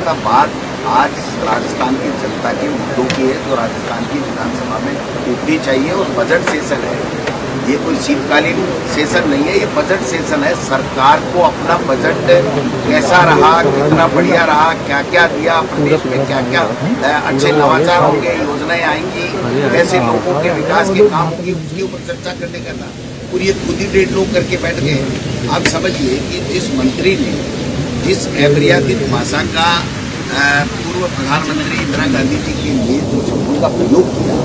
का बात आज राजस्थान की जनता के मुद्दों की है जो राजस्थान की विधानसभा में उठनी चाहिए। और बजट सेशन है, ये कोई शीतकालीन सेशन नहीं है, ये बजट सेशन है। सरकार को अपना बजट कैसा रहा, कितना बढ़िया रहा, क्या क्या दिया, प्रदेश में क्या क्या अच्छे नवाचार होंगे, योजनाएं आएंगी, कैसे लोगों के विकास के काम होंगे, उसके ऊपर चर्चा करने का था। और ये खुद ही 1.5 लोग करके बैठ गए। आप समझिए कि जिस मंत्री ने जिस अमर्यादित भाषा का पूर्व प्रधानमंत्री इंदिरा गांधी जी के लिए जो शब्दों का प्रयोग किया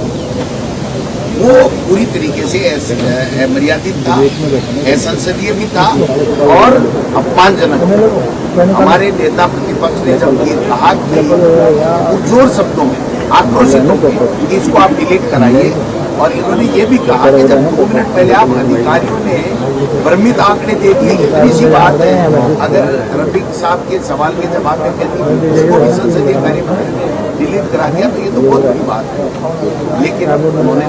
वो पूरी तरीके से अमर्यादित था, असंसदीय भी था और अपमानजनक। हमारे नेता प्रतिपक्ष ने जब ये कहा कि जोर शब्दों में आक्रोशित होकर कि इसको आप डिलीट कराइए, और इन्होंने ये भी कहा कि जब 2 मिनट पहले आप अधिकारियों ने भ्रमित आंकड़े दे दिए, इतनी सी बात है, अगर रफीक साहब के सवाल के जवाब में कहती इसको भी संसदीय कार्य में डिलीट करा दिया तो ये तो बहुत बड़ी बात है। लेकिन उन्होंने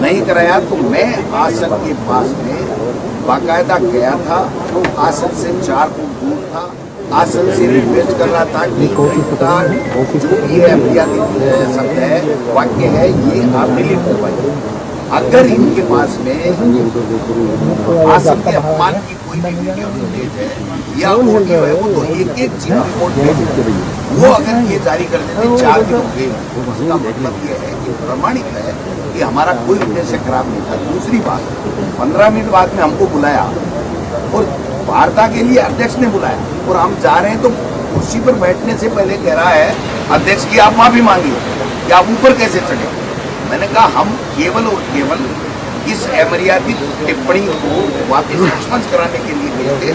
नहीं कराया तो मैं आसन के पास में बाकायदा गया था, तो आसन से 4 फुट दूर था, आसन से रिक्वेस्ट कर रहा था कि इनका जो ये अमर्यादित शब्द है, वाक्य है, ये आप डिलीट करवाइए। अगर इनके पास में आसन के अपमान की कोई भी वीडियो फुटेज है या ऑडियो है, वो तो एक चीज रिपोर्ट भेज, वो अगर ये जारी कर देते 4 दिन हो गए, उसका मतलब ये है कि प्रमाणित है कि हमारा कोई उद्देश्य खराब नहीं था। दूसरी बात, 15 मिनट बाद में हमको बुलाया और वार्ता के लिए अध्यक्ष ने बुलाया, और हम जा रहे हैं तो कुर्सी पर बैठने से पहले कह रहा है अध्यक्ष की आप माफी मांगिए कि आप ऊपर कैसे चढ़े। मैंने कहा हम केवल और केवल इस अमर्यादित टिप्पणी को वापस एक्सपंज कराने के लिए गए थे,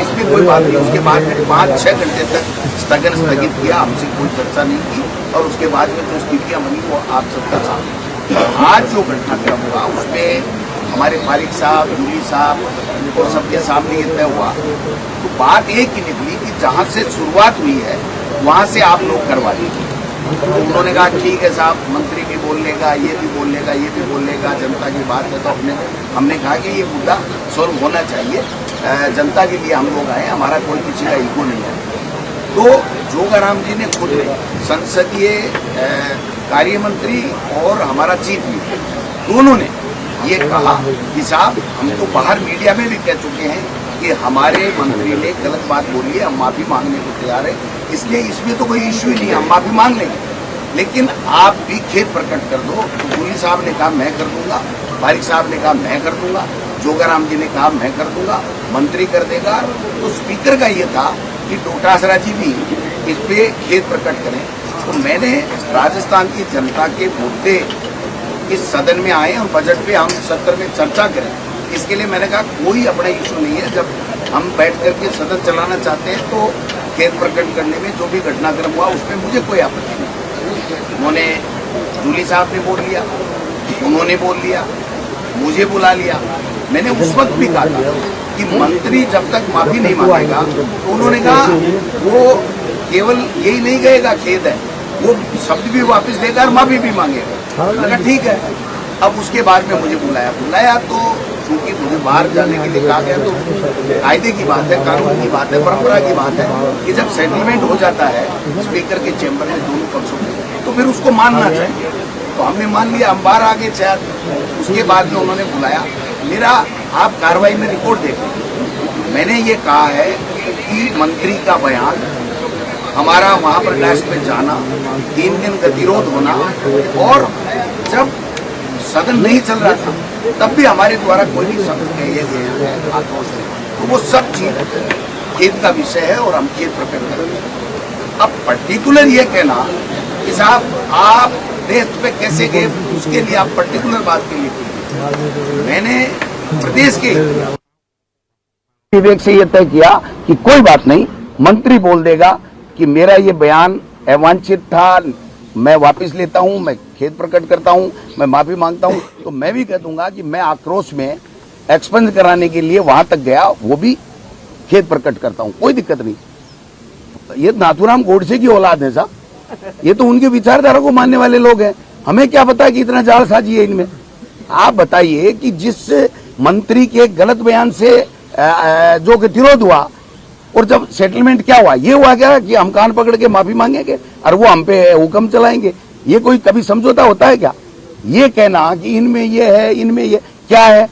इसमें कोई बात नहीं। उसके बाद में 5-6 घंटे तक स्थगित किया, हमसे कोई चर्चा नहीं की, और उसके बाद में जो स्थितियाँ बनी वो आप सबका सामने। आज जो घटनाक्रम हुआ उसमें हमारे फारिक साहब, जूली साहब और सबके सामने ये तय हुआ, तो बात एक ही निकली कि जहाँ से शुरुआत हुई है वहाँ से आप लोग करवा लीजिए। तो उन्होंने कहा ठीक है साहब, मंत्री भी बोल लेगा, ये भी बोल लेगा, ये भी बोल लेगा, जनता की बात है। तो हमने कहा कि ये मुद्दा सॉल्व होना चाहिए, जनता के लिए हम लोग आए, हमारा कोई किसी का ईगो नहीं है। तो जोगाराम जी ने खुद संसदीय कार्य मंत्री और हमारा चीफ मिनिस्टर दोनों ने ये कहा कि साहब हम तो बाहर मीडिया में भी कह चुके हैं कि हमारे मंत्री ने गलत बात बोली है, हम माफी मांगने को तैयार है, इसलिए इसमें तो कोई इश्यू ही नहीं है, हम माफी मांग लेंगे, लेकिन आप भी खेद प्रकट कर दो। तो जूली साहब ने कहा मैं कर दूंगा, फारिक साहब ने कहा मैं कर दूंगा, जोगाराम जी ने कहा मैं कर दूंगा, मंत्री कर देगा। तो स्पीकर का ये था कि डोटासरा जी भी इस पे खेद प्रकट करें। तो मैंने राजस्थान की जनता के मुद्दे इस सदन में आए और बजट पे हम सत्र में चर्चा करें, इसके लिए मैंने कहा कोई अपना इशू नहीं है। जब हम बैठ करके सदन चलाना चाहते हैं तो खेद प्रकट करने में जो भी घटनाक्रम हुआ उसमें मुझे कोई आपत्ति नहीं। उन्होंने जूली साहब ने बोल लिया, उन्होंने बोल लिया, मुझे बुला लिया। मैंने उस वक्त भी कहा था कि मंत्री जब तक माफी नहीं मांगेगा, तो उन्होंने कहा वो केवल यही नहीं कहेगा खेद है, वो शब्द भी वापस लेगा और माफी भी मांगेगा। मैंने कहा ठीक है। अब उसके बाद में मुझे बुलाया तो चूंकि मुझे बाहर जाने के लिए कहा गया, तो कायदे की बात है, कानून की बात है, परंपरा की बात है कि जब सेटलमेंट हो जाता है स्पीकर के चैम्बर में दोनों पक्षों में, तो फिर उसको मानना चाहिए। तो हमने मान लिया, हम बाहर आ गए शायद। उसके बाद में उन्होंने बुलाया, मेरा आप कार्रवाई में रिपोर्ट देखें, मैंने ये कहा है कि मंत्री का बयान, हमारा वहाँ पर डेस्क में जाना, 3 दिन गतिरोध होना, और जब सदन नहीं चल रहा था तब भी हमारे द्वारा कोई भी शब्द कहे गए हैं आक्रोश में, तो वो सब चीज खेद का विषय है और हम खेद प्रकट करेंगे। अब पर्टिकुलर ये कहना कि साहब आप देश पे कैसे गए, उसके लिए आप पर्टिकुलर बात के लिए मैंने प्रदेश के विवेक से ये तय किया कि कोई बात नहीं, मंत्री बोल देगा कि मेरा ये बयान अवांछित था, मैं वापस लेता हूं, मैं खेद प्रकट करता हूं, मैं माफी मांगता हूं, तो मैं भी कह दूंगा कि मैं आक्रोश में एक्सपंज कराने के लिए वहां तक गया, वो भी खेद प्रकट करता हूं, कोई दिक्कत नहीं। ये नाथूराम गोडसे की औलाद है साहब, ये तो उनके विचारधारा को मानने वाले लोग हैं, हमें क्या पता कि इतना जालसाजी है इनमें। आप बताइए कि जिस मंत्री के गलत बयान से जो गतिरोध हुआ, और जब सेटलमेंट क्या हुआ, ये हुआ क्या कि हम कान पकड़ के माफी मांगेंगे और वो हम पे हुक्म चलाएंगे। ये कोई कभी समझौता होता है क्या? ये कहना कि इनमें ये है, इनमें ये क्या है,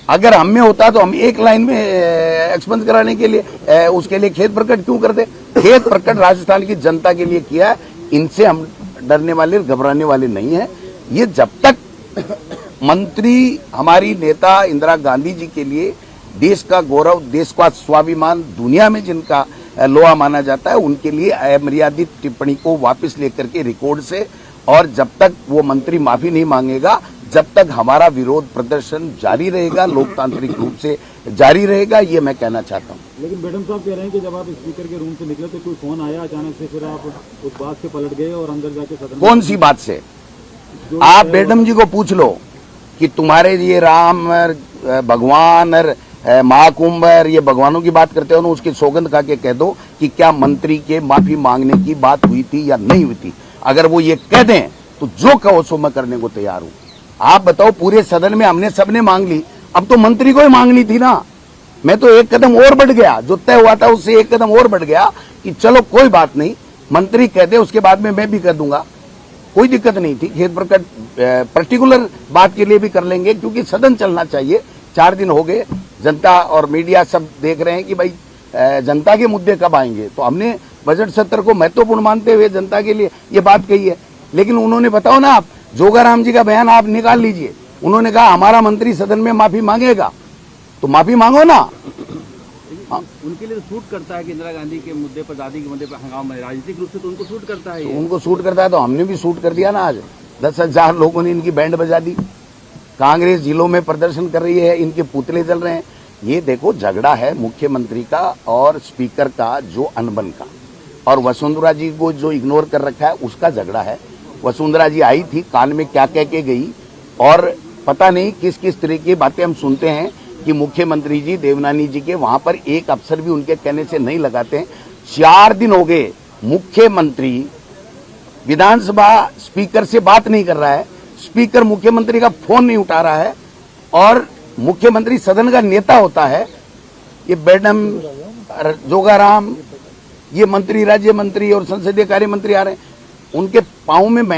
अगर हम में होता तो हम एक लाइन में एक्सपेंस कराने के लिए उसके लिए खेत प्रकट क्यों कर दे? खेत प्रकट राजस्थान की जनता के लिए किया है। इनसे हम डरने वाले, घबराने वाले नहीं है। ये जब तक मंत्री हमारी नेता इंदिरा गांधी जी के लिए देश का गौरव, देश का स्वाभिमान, दुनिया में जिनका लोहा माना जाता है, उनके लिए अमर्यादित टिप्पणी को वापस लेकर के रिकॉर्ड से, और जब तक वो मंत्री माफी नहीं मांगेगा, जब तक हमारा विरोध प्रदर्शन जारी रहेगा, लोकतांत्रिक रूप से जारी रहेगा, ये मैं कहना चाहता हूँ। लेकिन मैडम साहब कह रहे हैं कि जब आप स्पीकर के रूम से निकले तो कोई फोन आया अचानक से, फिर आप उस बात से पलट गए और अंदर जाके सदन। कौन सी बात से? आप मैडम जी को पूछ लो कि तुम्हारे ये राम भगवान और महाकुंभ ये भगवानों की बात करते हो ना, उसकी सौगंध खा के कह दो कि क्या मंत्री के माफी मांगने की बात हुई थी या नहीं हुई थी। अगर वो ये कह दें तो जो कहो सो मैं करने को तैयार हूं। आप बताओ, पूरे सदन में हमने सबने मांग ली, अब तो मंत्री को ही मांगनी थी ना। मैं तो एक कदम और बढ़ गया, जो तय हुआ था उससे एक कदम और बढ़ गया कि चलो कोई बात नहीं, मंत्री कह दे, उसके बाद में मैं भी कर दूंगा, कोई दिक्कत नहीं थी। खेत प्रकट पर्टिकुलर बात के लिए भी कर लेंगे, क्योंकि सदन चलना चाहिए। 4 दिन हो गए, जनता और मीडिया सब देख रहे हैं कि भाई जनता के मुद्दे कब आएंगे। तो हमने बजट सत्र को महत्वपूर्ण मानते हुए जनता के लिए ये बात कही है। लेकिन उन्होंने, बताओ ना आप, जोगाराम जी का बयान आप निकाल लीजिए, उन्होंने कहा हमारा मंत्री सदन में माफी मांगेगा, तो माफी मांगो ना। उनके लिए सूट करता है कि इंदिरा गांधी के मुद्दे पर, दादी के मुद्दे पर हंगामा, राजनीतिक रूप से तो उनको सूट करता है। तो उनको सूट करता है तो हमने भी सूट कर दिया ना। आज 10,000 लोगों ने इनकी बैंड बजा दी, कांग्रेस जिलों में प्रदर्शन कर रही है, इनके पुतले जल रहे हैं। ये देखो, झगड़ा है मुख्यमंत्री का और स्पीकर का, जो अनबन का, और वसुंधरा जी को जो इग्नोर कर रखा है उसका झगड़ा है। वसुंधरा जी आई थी, कान में क्या कह के गई, और पता नहीं किस किस तरह की बातें हम सुनते हैं कि मुख्यमंत्री जी, देवनानी जी के वहां पर एक अफसर भी उनके कहने से नहीं लगाते हैं। 4 दिन हो गए मुख्यमंत्री विधानसभा स्पीकर से बात नहीं कर रहा है, स्पीकर मुख्यमंत्री का फोन नहीं उठा रहा है, और मुख्यमंत्री सदन का नेता होता है। ये मैडम जोगाराम, ये मंत्री, राज्य मंत्री और संसदीय कार्य मंत्री आ रहे हैं, उनके पांव में